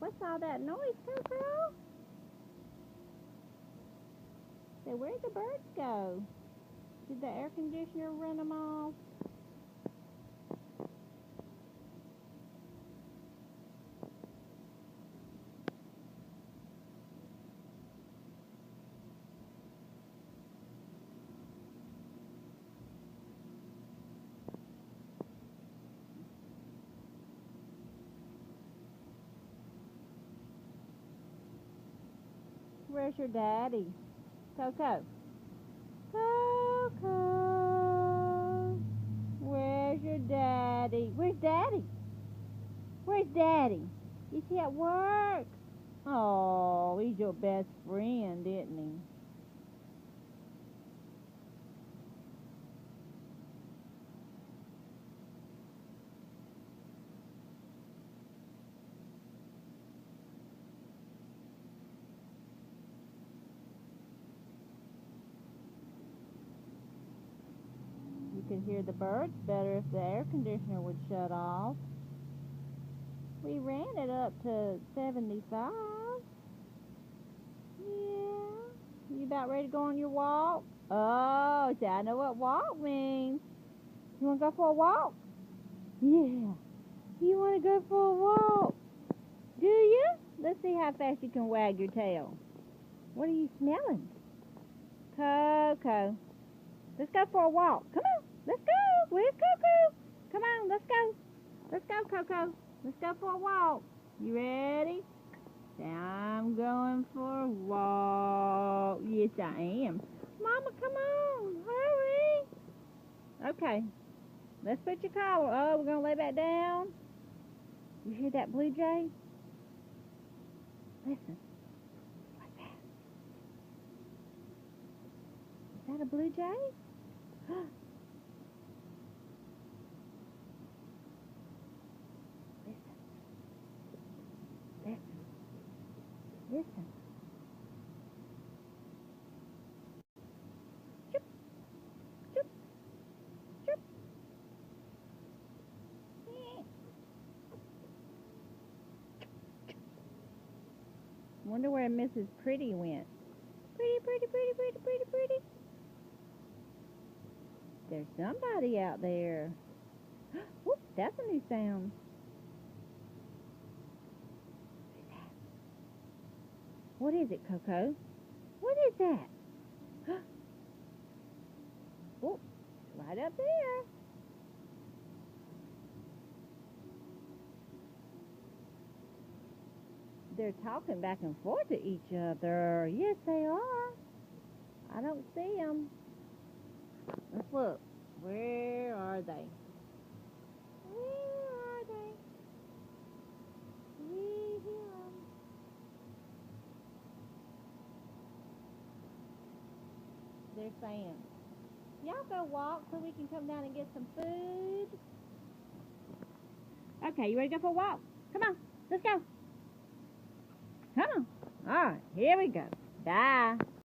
What's all that noise, Coco? Say, where'd the birds go? Did the air conditioner run them off? Where's your daddy? Coco. Coco. Where's your daddy? Where's daddy? Where's daddy? Is he at work? Oh, he's your best friend, isn't he? You could hear the birds better if the air conditioner would shut off. We ran it up to 75. Yeah. You about ready to go on your walk? Oh, see, I know what walk means. You want to go for a walk? Yeah. You want to go for a walk? Do you? Let's see how fast you can wag your tail. What are you smelling? Coco. Let's go for a walk. Come on. Let's go. Where's Coco? Come on, let's go. Let's go, Coco. Let's go for a walk. You ready? I'm going for a walk. Yes, I am. Mama, come on. Hurry. Okay. Let's put your collar. Oh, we're going to lay back down. You hear that blue jay? Listen. Like that. Is that a blue jay? Listen. Listen. Chirp. Chirp. Chirp. Wonder where Mrs. Pretty went. Pretty, pretty, pretty, pretty, pretty, pretty. There's somebody out there. Whoop, that's a new sound. What is it, Coco? What is that? Oh, right up there. They're talking back and forth to each other. Yes, they are. I don't see them. Let's look. Where are they? Where are they? We hear them. They're saying, y'all go walk so we can come down and get some food. Okay, you ready to go for a walk? Come on, let's go. Come on. All right, here we go. Bye.